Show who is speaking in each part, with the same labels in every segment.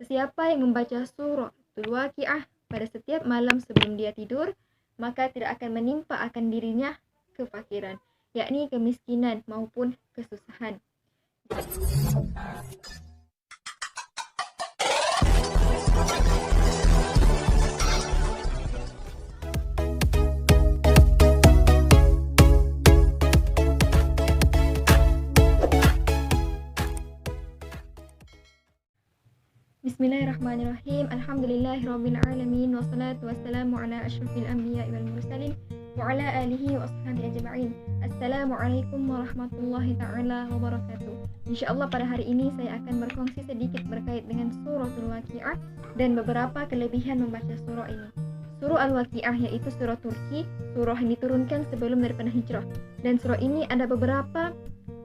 Speaker 1: Sesiapa yang membaca suratul Waqiah pada setiap malam sebelum dia tidur, maka tidak akan menimpa akan dirinya kefakiran, yakni kemiskinan maupun kesusahan. Bismillahirrahmanirrahim. Alhamdulillahirabbil alamin wassalatu wassalamu ala asyrafil anbiya'i wal mursalin wa ala alihi wa ashabihi ajma'in. Assalamualaikum warahmatullahi taala wabarakatuh. Insyaallah pada hari ini saya akan berkongsi sedikit berkait dengan suratul Waqiah dan beberapa kelebihan membaca surah ini. Surah Al-Waqiah yaitu surah Turki, surah yang diturunkan sebelum daripada hijrah. Dan surah ini ada beberapa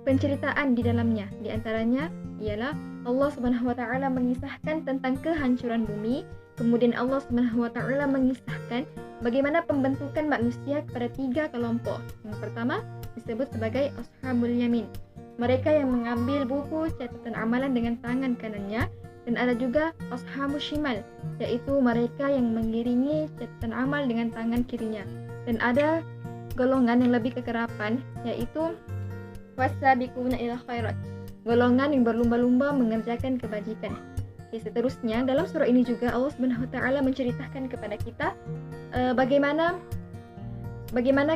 Speaker 1: penceritaan di dalamnya. Di antaranya ialah Allah Subhanahu wa taala mengisahkan tentang kehancuran bumi, kemudian Allah Subhanahu wa taala mengisahkan bagaimana pembentukan manusia kepada 3 kelompok. Yang pertama disebut sebagai Ashabul Yamin. Mereka yang mengambil buku catatan amalan dengan tangan kanannya, dan ada juga Ashabul Shimal, yaitu mereka yang mengiringi catatan amal dengan tangan kirinya. Dan ada golongan yang lebih kekerapan, yaitu wasabiquna ila khairat, golongan yang berlumba-lumba mengerjakan kebajikan. Oke, seterusnya dalam surah ini juga Allah Subhanahu wa taala menceritakan kepada kita bagaimana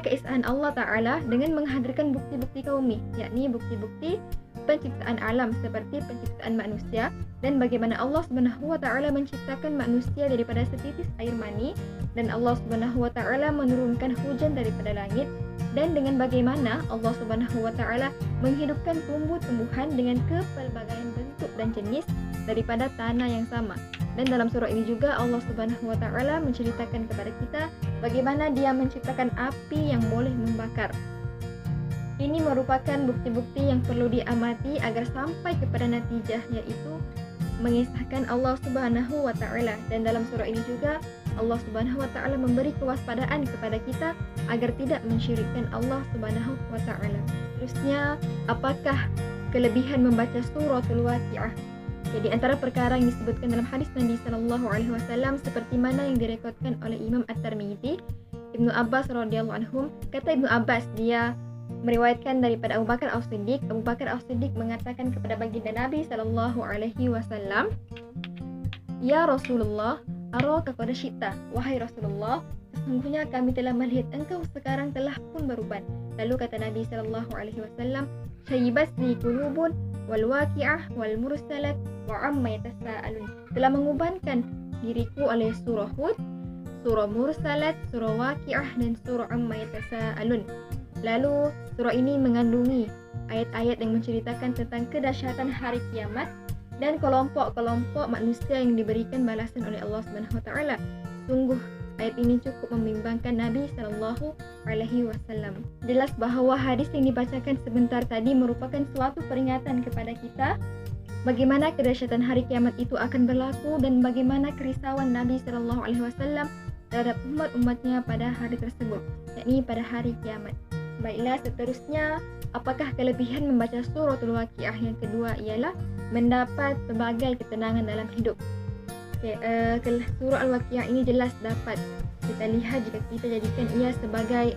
Speaker 1: keesaan Allah taala dengan menghadirkan bukti-bukti kaumi, yakni bukti-bukti penciptaan alam seperti penciptaan manusia, dan bagaimana Allah Subhanahu wa taala menciptakan manusia daripada setitis air mani, dan Allah Subhanahu wa taala menurunkan hujan daripada langit, dan dengan bagaimana Allah Subhanahu wa taala menghidupkan tumbuh-tumbuhan dengan kepelbagaian bentuk dan jenis daripada tanah yang sama. Dan dalam surah ini juga Allah Subhanahu wa taala menceritakan kepada kita bagaimana Dia menciptakan api yang boleh membakar. Ini merupakan bukti-bukti yang perlu diamati agar sampai kepada natijah, yaitu mengisahkan Allah Subhanahu wa taala. Dan dalam surah ini juga Allah Subhanahu wa taala memberi kewaspadaan kepada kita agar tidak mensyirikkan Allah Subhanahu wa taala. Terusnya, apakah kelebihan membaca suratul Waqiah? Jadi antara perkara yang disebutkan dalam hadis Nabi sallallahu alaihi wasallam seperti mana yang direkodkan oleh Imam At-Tirmidzi, Ibnu Abbas radhiyallahu anhum, kata Ibnu Abbas, dia meriwayatkan daripada Abu Bakar As-Siddiq. Abu Bakar As-Siddiq mengatakan kepada baginda Nabi sallallahu alaihi wasallam, "Ya Rasulullah, araka qad syi'ta." Wahai Rasulullah, sesungguhnya kami telah melihat engkau sekarang telah pun beruban. Lalu kata Nabi sallallahu alaihi wasallam, "Syaibasni qulubun wal waqi'ah wal mursalat wa amma yatasaalun." Telah mengubankan diriku oleh surah Hud, surah Mursalat, surah Waqi'ah, dan surah Amma Yatasaalun. Lalu surah ini mengandungi ayat-ayat yang menceritakan tentang kedahsyatan hari kiamat dan kelompok-kelompok manusia yang diberikan balasan oleh Allah Subhanahu wa taala. Sungguh ayat ini cukup membimbangkan Nabi sallallahu alaihi wasallam. Jelas bahawa hadis yang dibacakan sebentar tadi merupakan suatu peringatan kepada kita bagaimana kedahsyatan hari kiamat itu akan berlaku dan bagaimana kerisauan Nabi sallallahu alaihi wasallam terhadap umat-umatnya pada hari tersebut, yakni pada hari kiamat. Baiklah, seterusnya, apakah kelebihan membaca suratul Waqiah? Yang kedua ialah mendapat pelbagai ketenangan dalam hidup. Surah Al-Waqiah ini jelas dapat kita lihat jika kita jadikan ia sebagai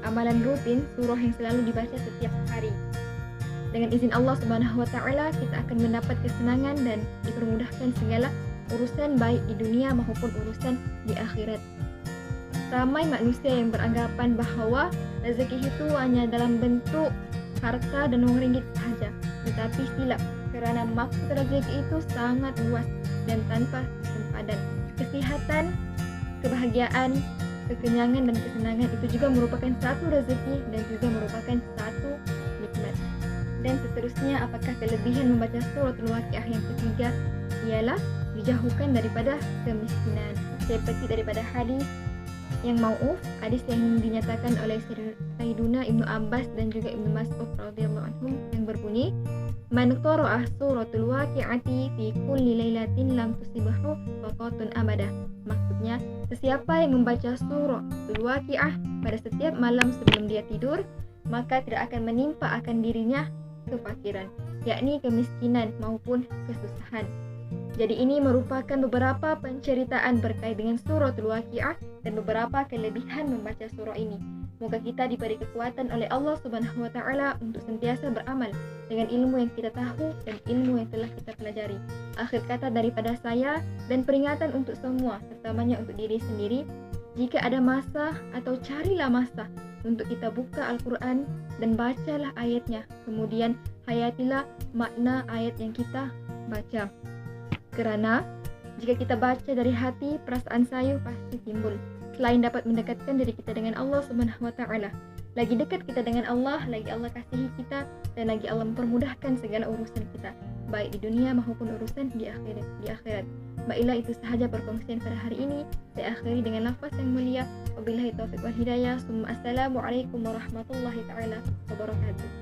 Speaker 1: amalan rutin, surah yang selalu dibaca setiap hari. Dengan izin Allah Subhanahu wa taala, kita akan mendapat kesenangan dan dipermudahkan segala urusan baik di dunia maupun urusan di akhirat. Ramai manusia yang beranggapan bahawa rezeki itu hanya dalam bentuk harta dan wang ringgit sahaja, tetapi silap, kerana maksud rezeki itu sangat luas dan tanpa sempadan. Kesihatan, kebahagiaan, kekenyangan dan kesenangan itu juga merupakan satu rezeki dan juga merupakan satu nikmat. Dan seterusnya, apakah kelebihan membaca suratul Waqiah? Yang ketiga ialah dijauhkan daripada kemiskinan, seperti daripada hadis yang mau'uf, hadis yang dinyatakan oleh Sayyiduna Ibnu Abbas dan juga Ibnu Mas'ud radhiyallahu anhum yang berbunyi, "Man qara'a suratul Waqi'ati fi kulli lailatin lam tusibahu faqatun abadah." Maksudnya, sesiapa yang membaca suratul Waqi'ah pada setiap malam sebelum dia tidur, maka tidak akan menimpa akan dirinya kefakiran, yakni kemiskinan maupun kesusahan. Jadi ini merupakan beberapa penceritaan berkait dengan suratul Waqiah dan beberapa kelebihan membaca surah ini. Moga kita diberi kekuatan oleh Allah Subhanahu wa taala untuk sentiasa beramal dengan ilmu yang kita tahu dan ilmu yang telah kita pelajari. Akhir kata daripada saya dan peringatan untuk semua, terutamanya untuk diri sendiri, jika ada masa atau carilah masa untuk kita buka Al-Quran dan bacalah ayatnya. Kemudian hayatilah makna ayat yang kita baca. Kerana jika kita baca dari hati, perasaan sayu pasti timbul. Selain dapat mendekatkan diri kita dengan Allah Subhanahu wa taala, lagi dekat kita dengan Allah, lagi Allah kasihi kita, dan lagi Allah mempermudahkan segala urusan kita, baik di dunia maupun urusan di akhirat. Baiklah, itu sahaja perkongsian pada hari ini. Saya akhiri dengan lafaz yang mulia. Wabillahi taufiq wal hidayah. Assalamualaikum warahmatullahi taala wabarakatuh.